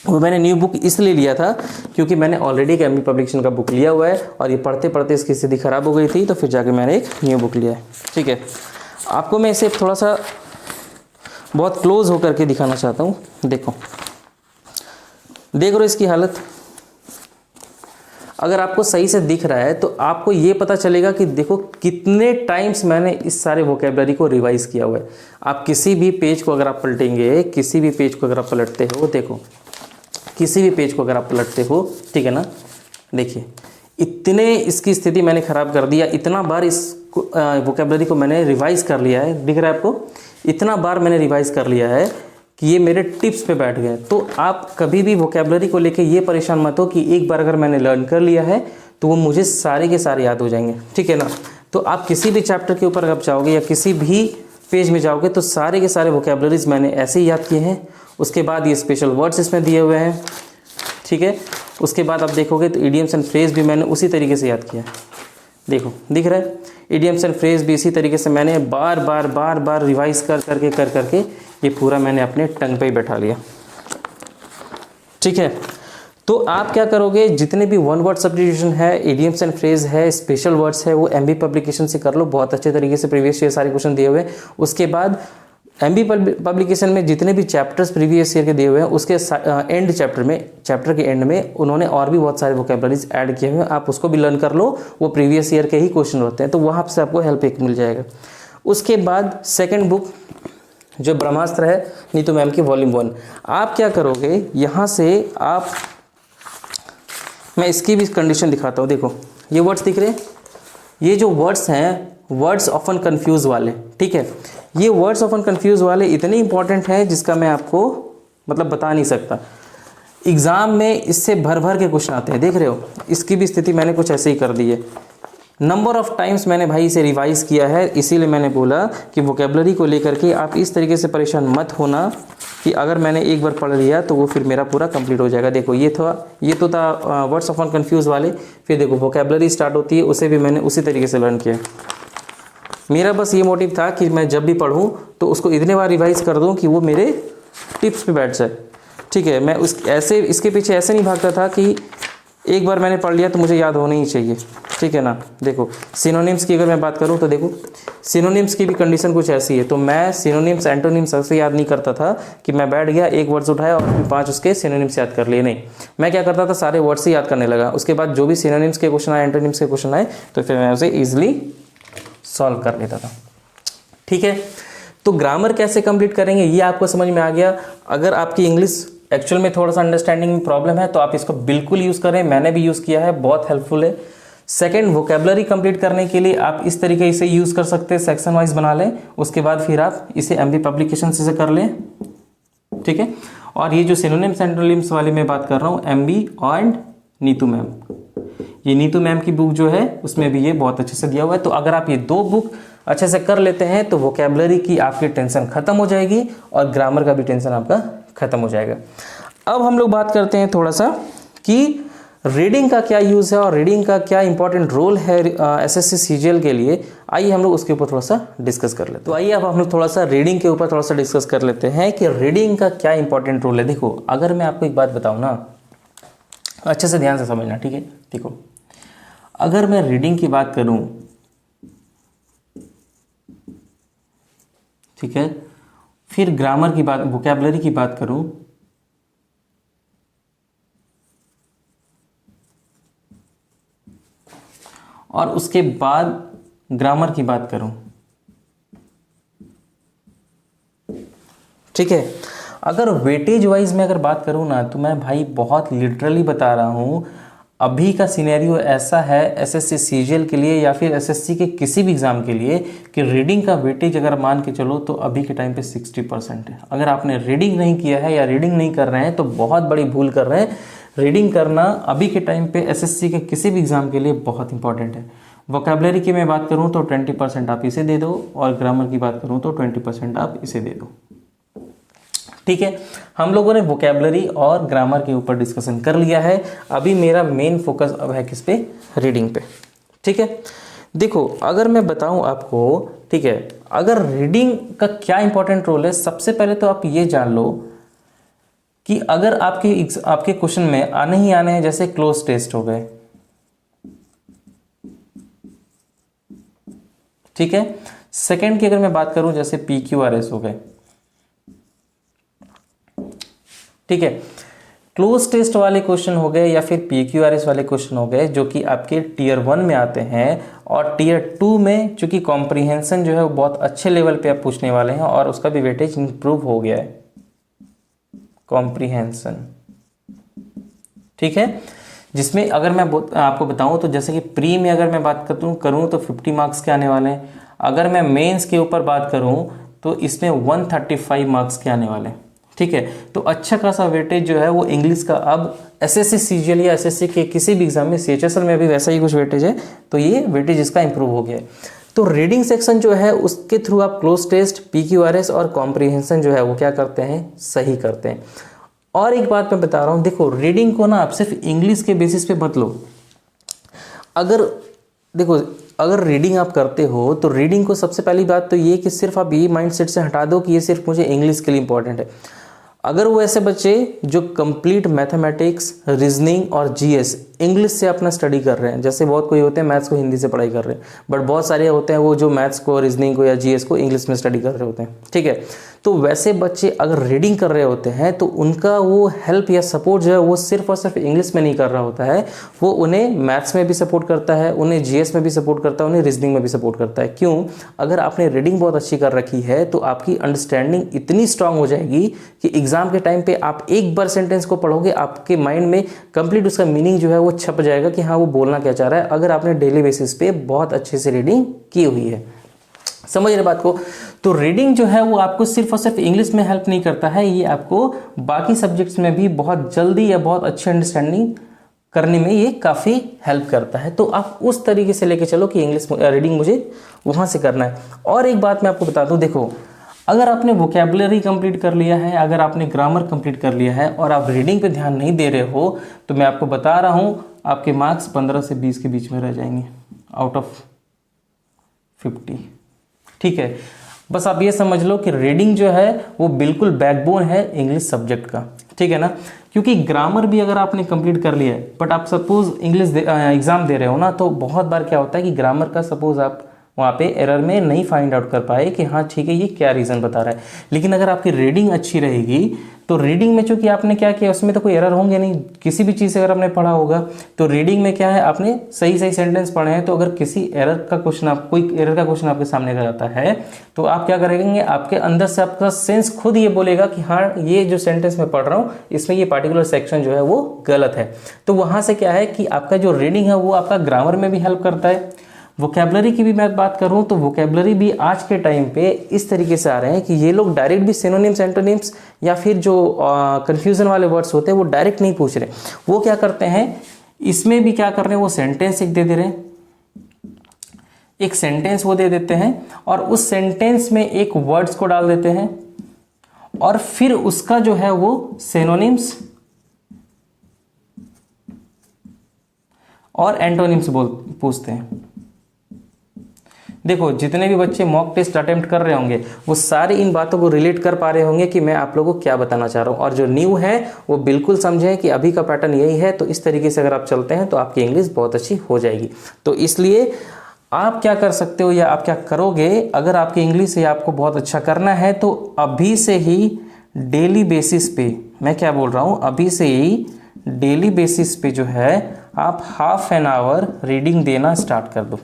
वो मैंने न्यू बुक इसलिए लिया था क्योंकि मैंने ऑलरेडी एक एमबी पब्लिकेशन का बुक लिया हुआ है और ये पढ़ते पढ़ते इसकी स्थिति खराब हो गई थी, तो फिर जाके मैंने एक न्यू बुक लिया है। ठीक है, आपको मैं इसे थोड़ा सा बहुत क्लोज होकर के दिखाना चाहता हूँ। देखो देख रहे हो इसकी हालत, अगर आपको सही से दिख रहा है तो आपको ये पता चलेगा कि देखो कितने टाइम्स मैंने इस सारे वोकेबलरी को रिवाइज किया हुआ है। आप किसी भी पेज को अगर आप पलटेंगे, किसी भी पेज को अगर आप पलटते हो, देखो किसी भी पेज को अगर आप पलटते हो, ठीक है ना, देखिए इतने इसकी स्थिति मैंने ख़राब कर दिया, इतना बार इस वोकेबलरी को मैंने रिवाइज कर लिया है, दिख रहा है आपको, इतना बार मैंने रिवाइज कर लिया है कि ये मेरे टिप्स पे बैठ गए। तो आप कभी भी वोकेबलरी को लेके ये परेशान मत हो कि एक बार अगर मैंने लर्न कर लिया है तो वो मुझे सारे के सारे याद हो जाएंगे, ठीक है ना। तो आप किसी भी चैप्टर के ऊपर आप जाओगे या किसी भी पेज में जाओगे तो सारे के सारे वोकेबलरीज मैंने ऐसे ही याद किए हैं। उसके बाद ये स्पेशल वर्ड्स इसमें दिए हुए हैं, ठीक है। उसके बाद आप देखोगे तो इडियम्स एंड फ्रेज भी मैंने उसी तरीके से याद किया है। देखो दिख रहा है, इडियम्स एंड फ्रेज भी इसी तरीके से मैंने बार बार रिवाइज कर करके ये पूरा मैंने अपने टंग पे ही बैठा लिया, ठीक है। तो आप क्या करोगे, जितने भी वन वर्ड सब्स्टिट्यूशन है, इडियम्स एंड फ्रेज है, स्पेशल वर्ड्स है, वो एमबी पब्लिकेशन से कर लो, बहुत अच्छे तरीके से प्रीवियस ईयर सारे क्वेश्चन दिए हुए हैं। उसके बाद एमबी पब्लिकेशन में जितने भी चैप्टर्स प्रीवियस ईयर के दिए हुए हैं उसके एंड चैप्टर के एंड में उन्होंने और भी बहुत सारे वोकेबलरीज ऐड किए हुए हैं, आप उसको भी लर्न कर लो, वो प्रीवियस ईयर के ही क्वेश्चन होते हैं, तो वहाँ से आपको हेल्प एक मिल जाएगा। उसके बाद सेकेंड बुक जो ब्रह्मास्त्र है नीतू मैम की वॉल्यूम 1, आप क्या करोगे, यहाँ से आप, मैं इसकी भी कंडीशन दिखाता हूँ। देखो ये वर्ड्स दिख रहे हैं, ये जो वर्ड्स हैं वर्ड्स ऑफन कंफ्यूज वाले, ठीक है। ये वर्ड्स ऑफन कंफ्यूज वाले इतने इंपॉर्टेंट हैं जिसका मैं आपको मतलब बता नहीं सकता। एग्ज़ाम में इससे भर भर के क्वेश्चन आते हैं, देख रहे हो, इसकी भी स्थिति मैंने कुछ ऐसे ही कर दी है। नंबर ऑफ़ टाइम्स मैंने भाई इसे रिवाइज़ किया है, इसीलिए मैंने बोला कि वोकेबलरी को लेकर के आप इस तरीके से परेशान मत होना कि अगर मैंने एक बार पढ़ लिया तो वो फिर मेरा पूरा कंप्लीट हो जाएगा। देखो ये तो था वर्ड्स ऑफन कंफ्यूज वाले, फिर देखो वोकेबलरी स्टार्ट होती है, उसे भी मैंने उसी तरीके से लर्न किया। मेरा बस ये मोटिव था कि मैं जब भी पढ़ूँ तो उसको इतने बार रिवाइज़ कर दूँ कि वो मेरे टिप्स पे बैठ जाए, ठीक है। मैं इसके पीछे ऐसे नहीं भागता था कि एक बार मैंने पढ़ लिया तो मुझे याद होना ही चाहिए, ठीक है ना। देखो सिनोनिम्स की अगर मैं बात करूँ तो देखो सिनोनिम्स की भी कंडीशन कुछ ऐसी है। तो मैं सिनोनिम्स एंटोनिम्स ऐसे याद नहीं करता था कि मैं बैठ गया, एक वर्ड्स उठाया और फिर 5 उसके सिनोनिम्स याद कर लिए, नहीं, मैं क्या करता था सारे वर्ड्स से याद करने लगा। उसके बाद जो भी सिनोनिम्स के क्वेश्चन आए, एंटोनिम्स के क्वेश्चन आए, तो फिर मैं उसे ईजिली सॉल्व कर लेता था, ठीक है। तो ग्रामर कैसे कंप्लीट करेंगे ये आपको समझ में आ गया। अगर आपकी इंग्लिश एक्चुअल में थोड़ा सा अंडरस्टैंडिंग में प्रॉब्लम है तो आप इसको बिल्कुल यूज़ करें, मैंने भी यूज़ किया है, बहुत हेल्पफुल है। सेकंड, वोकेबलरी कंप्लीट करने के लिए आप इस तरीके से यूज़ कर सकते हैं, सेक्शन वाइज बना लें, उसके बाद फिर आप इसे एमबी पब्लिकेशन से कर लें, ठीक है। और ये जो सिनोनिम्स एंटोनिम्स वाली मैं बात कर रहा हूँ, एमबी एंड नीतू मैम, ये नीतू मैम की बुक जो है उसमें भी ये बहुत अच्छे से दिया हुआ है। तो अगर आप ये 2 बुक अच्छे से कर लेते हैं तो वोकेबलरी की आपकी टेंशन खत्म हो जाएगी और ग्रामर का भी टेंशन आपका खत्म हो जाएगा। अब हम लोग बात करते हैं थोड़ा सा कि रीडिंग का क्या यूज़ है और रीडिंग का क्या इंपॉर्टेंट रोल है एसएससी सीजीएल के लिए। आइए हम लोग उसके ऊपर थोड़ा सा डिस्कस कर लेते हैं। तो आइए अब हम लोग थोड़ा सा रीडिंग के ऊपर थोड़ा सा डिस्कस कर लेते हैं कि रीडिंग का क्या इंपॉर्टेंट रोल है। देखो अगर मैं आपको एक बात बताऊँ ना, अच्छे से ध्यान से समझना, ठीक है। देखो अगर मैं रीडिंग की बात करूं, ठीक है, फिर ग्रामर की बात, वोकेबलरी की बात करूं, और उसके बाद ग्रामर की बात करूं, ठीक है। अगर वेटेज वाइज में अगर बात करूं ना तो मैं भाई बहुत लिटरली बता रहा हूं, अभी का सिनेरियो ऐसा है एसएससी सीजीएल के लिए या फिर एसएससी के किसी भी एग्जाम के लिए कि रीडिंग का वेटेज अगर मान के चलो तो अभी के टाइम पे 60% है। अगर आपने रीडिंग नहीं किया है या रीडिंग नहीं कर रहे हैं तो बहुत बड़ी भूल कर रहे हैं। रीडिंग करना अभी के टाइम पे एसएससी के किसी भी एग्जाम के लिए बहुत इंपॉर्टेंट है। वोकेबलरी की मैं बात करूँ तो 20% आप इसे दे दो और ग्रामर की बात करूँ तो 20% आप इसे दे दो, ठीक है। हम लोगों ने वोकेबलरी और ग्रामर के ऊपर डिस्कशन कर लिया है। अभी मेरा मेन फोकस अब है किस पे, रीडिंग पे, ठीक है। देखो अगर मैं बताऊं आपको, ठीक है, अगर रीडिंग का क्या इंपॉर्टेंट रोल है, सबसे पहले तो आप ये जान लो कि अगर आपके क्वेश्चन में आने ही आने हैं, जैसे क्लोज टेस्ट हो गए, ठीक है। सेकंड की अगर मैं बात करूं जैसे PQRS हो गए, ठीक है। क्लोज टेस्ट वाले क्वेश्चन हो गए या फिर PQRS वाले क्वेश्चन हो गए जो कि आपके टीयर 1 में आते हैं, और टीयर 2 में चूंकि कॉम्प्रीहेंशन जो है वो बहुत अच्छे लेवल पे आप पूछने वाले हैं और उसका भी वेटेज इंप्रूव हो गया है, कॉम्प्रीहेंशन। ठीक है, जिसमें अगर मैं आपको बताऊं तो जैसे कि प्री में अगर मैं बात करूं तो 50 मार्क्स के आने वाले हैं। अगर मैं मेंस के ऊपर बात करूं तो इसमें 135 मार्क्स के आने वाले हैं। ठीक है, तो अच्छा खासा वेटेज जो है वो इंग्लिश का अब SSC CGL या SSC के किसी भी एग्जाम में, CHSL में भी वैसा ही कुछ वेटेज है, तो ये वेटेज इसका इंप्रूव हो गया है। तो रीडिंग सेक्शन जो है उसके थ्रू आप क्लोज टेस्ट, PQRS और कॉम्प्रीहेंशन जो है वो क्या करते हैं, सही करते हैं। और एक बात मैं बता रहा हूँ, देखो रीडिंग को ना आप सिर्फ इंग्लिश के बेसिस पे मत लो। अगर रीडिंग आप करते हो तो रीडिंग को सबसे पहली बात तो ये कि सिर्फ आप ये माइंडसेट से हटा दो कि ये सिर्फ मुझे इंग्लिश के लिए इंपॉर्टेंट है। अगर वो ऐसे बच्चे जो कंप्लीट मैथमेटिक्स, रीजनिंग और GS इंग्लिश से अपना स्टडी कर रहे हैं, जैसे बहुत कोई होते हैं मैथ्स को हिंदी से पढ़ाई कर रहे हैं, बट बहुत सारे होते हैं वो जो मैथ्स को, रीजनिंग को या GS को इंग्लिश में स्टडी कर रहे होते हैं। ठीक है, तो वैसे बच्चे अगर रीडिंग कर रहे होते हैं तो उनका वो हेल्प या सपोर्ट जो है वो सिर्फ और सिर्फ इंग्लिश में नहीं कर रहा होता है, वो उन्हें मैथ्स में भी सपोर्ट करता है, उन्हें GS में भी सपोर्ट करता है, उन्हें रीजनिंग में भी सपोर्ट करता है। क्यों? अगर आपने रीडिंग बहुत अच्छी कर रखी है तो आपकी अंडरस्टैंडिंग इतनी स्ट्रांग हो जाएगी कि एग्जाम के टाइम पे आप एक बार सेंटेंस को पढ़ोगे, आपके माइंड में कंप्लीट उसका मीनिंग जो है वो छप जाएगा कि हाँ वो बोलना क्या चाह रहा है, अगर आपने डेली बेसिस पे बहुत अच्छे से रीडिंग की हुई है। समझ रहे बात को? तो रीडिंग जो है वो आपको सिर्फ और सिर्फ इंग्लिश में हेल्प नहीं करता है, ये आपको बाकी सब्जेक्ट्स में भी बहुत जल्दी या बहुत अच्छी अंडरस्टैंडिंग करने में ये काफ़ी हेल्प करता है। तो आप उस तरीके से लेके चलो कि इंग्लिश रीडिंग मुझे वहाँ से करना है। और एक बात मैं आपको बता दूँ, देखो अगर आपने वोकेबलरी कंप्लीट कर लिया है, अगर आपने ग्रामर कंप्लीट कर लिया है और आप रीडिंग पे ध्यान नहीं दे रहे हो, तो मैं आपको बता रहा हूँ आपके मार्क्स 15 से 20 के बीच में रह जाएंगे आउट ऑफ 50। ठीक है, बस आप ये समझ लो कि रीडिंग जो है वो बिल्कुल बैकबोन है इंग्लिश सब्जेक्ट का। ठीक है ना, क्योंकि ग्रामर भी अगर आपने कंप्लीट कर लिया है बट आप सपोज इंग्लिश एग्जाम दे रहे हो ना, तो बहुत बार क्या होता है कि ग्रामर का सपोज आप वहाँ पे एरर में नहीं फाइंड आउट कर पाए कि हाँ ठीक है ये क्या रीज़न बता रहा है। लेकिन अगर आपकी रीडिंग अच्छी रहेगी तो रीडिंग में चूंकि आपने क्या किया उसमें तो कोई एरर होंगे नहीं, किसी भी चीज़ से अगर आपने पढ़ा होगा तो रीडिंग में क्या है आपने सही सही सेंटेंस पढ़े हैं, तो अगर किसी एरर का क्वेश्चन कोई एरर का क्वेश्चन आपके सामने आ जाता है तो आप क्या करेंगे, आपके अंदर से आपका सेंस खुद ये बोलेगा कि हाँ ये जो सेंटेंस मैं पढ़ रहा हूँ इसमें ये पार्टिकुलर सेक्शन जो है वो गलत है। तो वहाँ से क्या है कि आपका जो रीडिंग है वो आपका ग्रामर में भी हेल्प करता है। वोकेबलरी की भी मैं बात करूं तो वोकेबलरी भी आज के टाइम पे इस तरीके से आ रहे हैं कि ये लोग डायरेक्ट भी सिनोनिम्स, एंटोनिम्स या फिर जो कंफ्यूजन वाले वर्ड्स होते हैं वो डायरेक्ट नहीं पूछ रहे। वो क्या करते हैं, इसमें भी क्या कर रहे हैं, वो सेंटेंस एक दे दे रहे हैं, एक सेंटेंस वो दे देते हैं और उस सेंटेंस में एक वर्ड्स को डाल देते हैं और फिर उसका जो है वो सिनोनिम्स और एंटोनिम्स पूछते हैं। देखो जितने भी बच्चे मॉक टेस्ट अटेम्प्ट कर रहे होंगे वो सारे इन बातों को रिलेट कर पा रहे होंगे कि मैं आप लोगों को क्या बताना चाह रहा हूँ, और जो न्यू है वो बिल्कुल समझें कि अभी का पैटर्न यही है। तो इस तरीके से अगर आप चलते हैं तो आपकी इंग्लिश बहुत अच्छी हो जाएगी। तो इसलिए आप क्या कर सकते हो या आप क्या करोगे, अगर आपकी इंग्लिश या आपको बहुत अच्छा करना है तो अभी से ही डेली बेसिस पे, मैं क्या बोल रहा हूँ, अभी से ही डेली बेसिस पे जो है आप हाफ एन आवर रीडिंग देना स्टार्ट कर दो।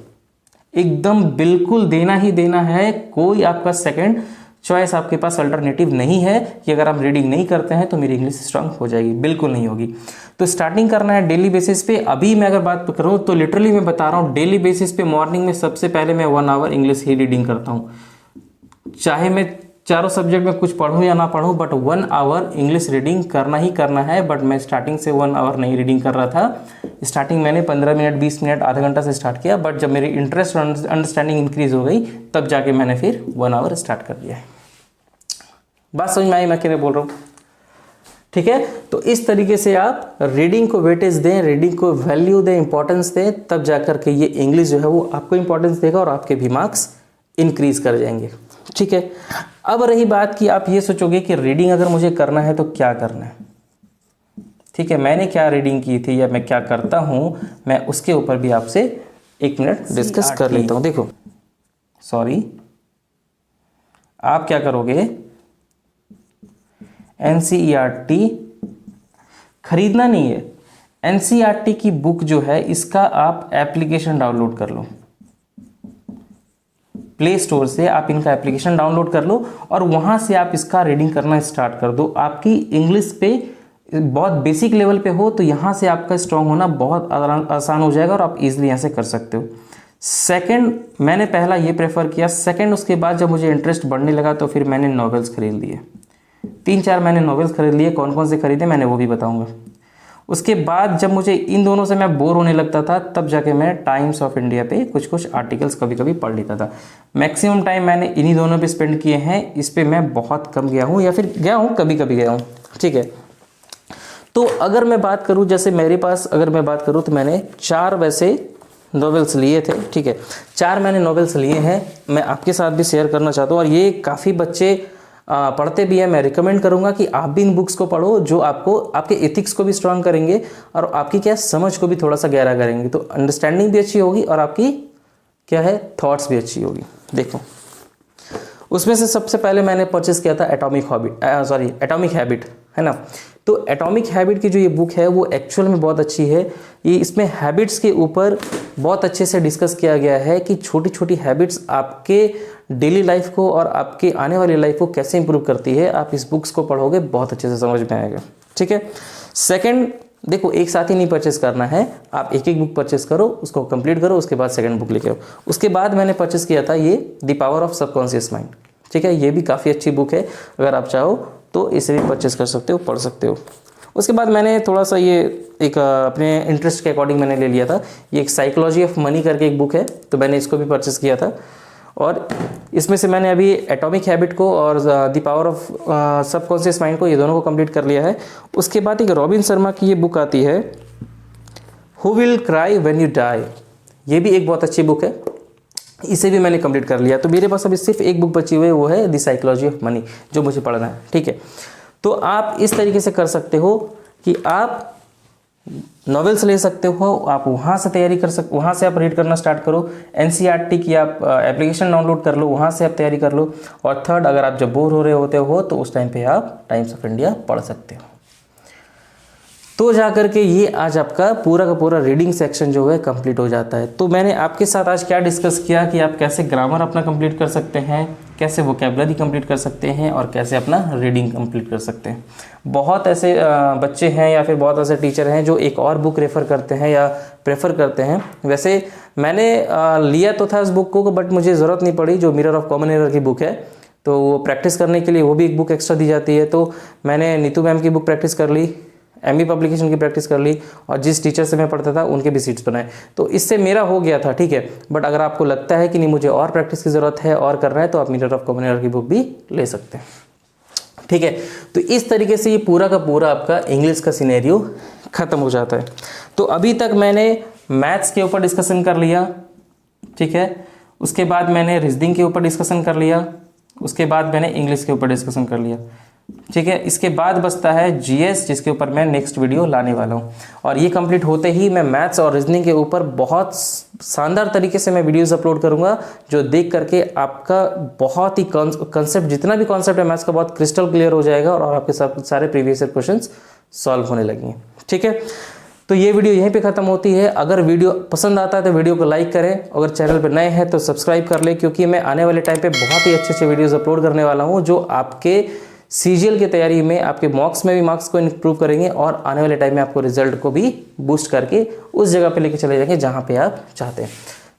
एकदम बिल्कुल देना ही देना है, कोई आपका सेकंड चॉइस आपके पास अल्टरनेटिव नहीं है कि अगर आप रीडिंग नहीं करते हैं तो मेरी इंग्लिश स्ट्रांग हो जाएगी, बिल्कुल नहीं होगी। तो स्टार्टिंग करना है डेली बेसिस पे। अभी मैं अगर बात करूं तो लिटरली मैं बता रहा हूं डेली बेसिस पे मॉर्निंग में सबसे पहले मैं 1 आवर इंग्लिश ही रीडिंग करता हूं, चाहे मैं चारों सब्जेक्ट में कुछ पढ़ूं या ना पढ़ूं, बट 1 आवर इंग्लिश रीडिंग करना ही करना है। बट मैं स्टार्टिंग से 1 आवर नहीं रीडिंग कर रहा था, स्टार्टिंग मैंने 15 मिनट 20 मिनट आधा घंटा से स्टार्ट किया, बट जब मेरी इंटरेस्ट और अंडरस्टैंडिंग इंक्रीज हो गई तब जाके मैंने फिर 1 आवर स्टार्ट कर दिया है। बात समझ में आई मैं क्या बोल रहा हूँ? ठीक है, तो इस तरीके से आप रीडिंग को वेटेज दें, रीडिंग को वैल्यू दें, इंपॉर्टेंस दें, तब जाकर के ये इंग्लिश जो है वो आपको इंपॉर्टेंस देगा और आपके भी मार्क्स इंक्रीज कर जाएंगे। ठीक है, अब रही बात कि आप ये सोचोगे कि रीडिंग अगर मुझे करना है तो क्या करना है। ठीक है, मैंने क्या रीडिंग की थी या मैं क्या करता हूं, मैं उसके ऊपर भी आपसे 1 मिनट डिस्कस कर लेता हूं। देखो आप क्या करोगे, NCERT खरीदना नहीं है, एनसीईआरटी की बुक जो है इसका आप एप्लीकेशन डाउनलोड कर लो, प्ले स्टोर से आप इनका एप्लीकेशन डाउनलोड कर लो और वहां से आप इसका रीडिंग करना स्टार्ट कर दो। आपकी इंग्लिश पे बहुत बेसिक लेवल पे हो तो यहाँ से आपका स्ट्रांग होना बहुत आसान हो जाएगा और आप इजीली यहाँ से कर सकते हो। सेकंड, मैंने पहला ये प्रेफर किया। सेकंड, उसके बाद जब मुझे इंटरेस्ट बढ़ने लगा तो फिर मैंने नॉवेल्स खरीद लिए, 3-4 मैंने नॉवेल्स खरीद लिए। कौन कौन से खरीदे मैंने वो भी बताऊंगा। उसके बाद जब मुझे इन दोनों से मैं बोर होने लगता था तब जाके मैं टाइम्स ऑफ इंडिया पे कुछ कुछ आर्टिकल्स कभी कभी पढ़ लेता था। मैक्सिमम टाइम मैंने इन्हीं दोनों पे स्पेंड किए हैं, इस पे मैं बहुत कम गया हूँ या फिर गया हूँ कभी कभी गया हूँ, ठीक है। तो अगर मैं बात करूँ, जैसे मेरे पास अगर मैं बात करूँ तो मैंने 4 वैसे नॉवेल्स लिए थे, ठीक है। 4 मैंने नॉवेल्स लिए हैं, मैं आपके साथ भी शेयर करना चाहता हूँ और ये काफ़ी बच्चे पढ़ते भी हैं। मैं रिकमेंड करूंगा कि आप भी इन बुक्स को पढ़ो जो आपको आपके एथिक्स को भी स्ट्रांग करेंगे और आपकी क्या समझ को भी थोड़ा सा गहरा करेंगे, तो अंडरस्टैंडिंग भी अच्छी होगी और आपकी क्या है थॉट्स भी अच्छी होगी। देखो उसमें से सबसे पहले मैंने परचेस किया था एटॉमिक हैबिट, है ना। तो एटॉमिक हैबिट की जो ये बुक है वो एक्चुअल में बहुत अच्छी है। ये इसमें हैबिट्स के ऊपर बहुत अच्छे से डिस्कस किया गया है कि छोटी छोटी हैबिट्स आपके डेली लाइफ को और आपके आने वाली लाइफ को कैसे इंप्रूव करती है। आप इस बुक्स को पढ़ोगे बहुत अच्छे से समझ में आएगा, ठीक है। सेकंड, देखो एक साथ ही नहीं परचेस करना है, आप एक एक बुक परचेस करो, उसको कंप्लीट करो, उसके बाद सेकंड बुक लेके आओ। उसके बाद मैंने परचेस किया था ये the power of subconscious mind, ठीक है। ये भी काफ़ी अच्छी बुक है, अगर आप चाहो तो इसे भी परचेस कर सकते हो, पढ़ सकते हो। उसके बाद मैंने थोड़ा सा ये एक अपने इंटरेस्ट के अकॉर्डिंग मैंने ले लिया था, ये एक साइकोलॉजी ऑफ मनी करके एक बुक है, तो मैंने इसको भी परचेस किया था। और इसमें से मैंने अभी एटॉमिक हैबिट को और the power of subconscious mind को, ये दोनों को कंप्लीट कर लिया है। उसके बाद एक रॉबिन शर्मा की ये बुक आती है, who will cry when you die, ये भी एक बहुत अच्छी बुक है, इसे भी मैंने कंप्लीट कर लिया। तो मेरे पास अभी सिर्फ एक बुक बची हुई है, वो है द साइकोलॉजी ऑफ मनी, जो मुझे पढ़ना है, ठीक है। तो आप इस तरीके से कर सकते हो कि आप नॉवेल्स ले सकते हो, आप वहाँ से तैयारी कर सकते, वहाँ से आप रीड करना स्टार्ट करो। एनसीईआरटी की आप एप्लीकेशन डाउनलोड कर लो, वहाँ से आप तैयारी कर लो। और थर्ड, अगर आप जब बोर हो रहे होते हो तो उस टाइम पे आप टाइम्स ऑफ इंडिया पढ़ सकते हो। तो जाकर के ये आज आपका पूरा का पूरा रीडिंग सेक्शन जो है कंप्लीट हो जाता है। तो मैंने आपके साथ आज क्या डिस्कस किया कि आप कैसे ग्रामर अपना कंप्लीट कर सकते हैं, कैसे वोकैबुलरी कंप्लीट कर सकते हैं और कैसे अपना रीडिंग कंप्लीट कर सकते हैं। बहुत ऐसे बच्चे हैं या फिर बहुत ऐसे टीचर हैं जो एक और बुक रेफ़र करते हैं या प्रेफर करते हैं। वैसे मैंने लिया तो था इस बुक को, बट मुझे ज़रूरत नहीं पड़ी, जो मिरर ऑफ कॉमन एरर की बुक है, तो वो प्रैक्टिस करने के लिए वो भी एक बुक एक्स्ट्रा दी जाती है। तो मैंने नीतू मैम की बुक प्रैक्टिस कर ली, एमई पब्लिकेशन की प्रैक्टिस कर ली और जिस टीचर से मैं पढ़ता था उनके भी सीट्स बनाए, तो इससे मेरा हो गया था, ठीक है। बट अगर आपको लगता है कि नहीं मुझे और प्रैक्टिस की ज़रूरत है और करना है, तो आप मिरर ऑफ कॉमन एरर की बुक भी ले सकते हैं, ठीक है। तो इस तरीके से ये पूरा का पूरा आपका इंग्लिश का सिनेरियो ख़त्म हो जाता है। तो अभी तक मैंने मैथ्स के ऊपर डिस्कशन कर लिया, ठीक है। उसके बाद मैंने रीजनिंग के ऊपर डिस्कशन कर लिया, उसके बाद मैंने इंग्लिश के ऊपर डिस्कशन कर लिया, ठीक है। इसके बाद बचता है जीएस, जिसके ऊपर मैं नेक्स्ट वीडियो लाने वाला हूँ। और ये कंप्लीट होते ही मैं मैथ्स और रीजनिंग के ऊपर बहुत शानदार तरीके से मैं वीडियोस अपलोड करूँगा, जो देख करके आपका बहुत ही कॉन्सेप्ट, जितना भी कॉन्सेप्ट है मैथ्स का, बहुत क्रिस्टल क्लियर हो जाएगा और आपके सारे प्रीवियस ईयर क्वेश्चंस सॉल्व होने लगेंगे, ठीक है। तो ये वीडियो यहीं पे ख़त्म होती है। अगर वीडियो पसंद आता है तो वीडियो को लाइक करें, अगर चैनल पर नए हैं तो सब्सक्राइब कर लें, क्योंकि मैं आने वाले टाइम पे बहुत ही अच्छे अच्छे वीडियोस अपलोड करने वाला हूँ, जो आपके सीजीएल की तैयारी में, आपके मॉक्स में भी मार्क्स को इंप्रूव करेंगे और आने वाले टाइम में आपको रिजल्ट को भी बूस्ट करके उस जगह पे लेके चले जाएंगे जहाँ पे आप चाहते हैं।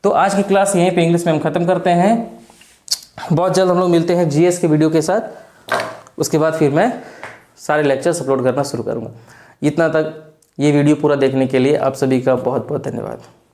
तो आज की क्लास यहीं पे इंग्लिश में हम ख़त्म करते हैं। बहुत जल्द हम लोग मिलते हैं जीएस के वीडियो के साथ। उसके बाद फिर मैं सारे लेक्चर्स अपलोड करना शुरू करूँगा। इतना तक ये वीडियो पूरा देखने के लिए आप सभी का बहुत बहुत धन्यवाद।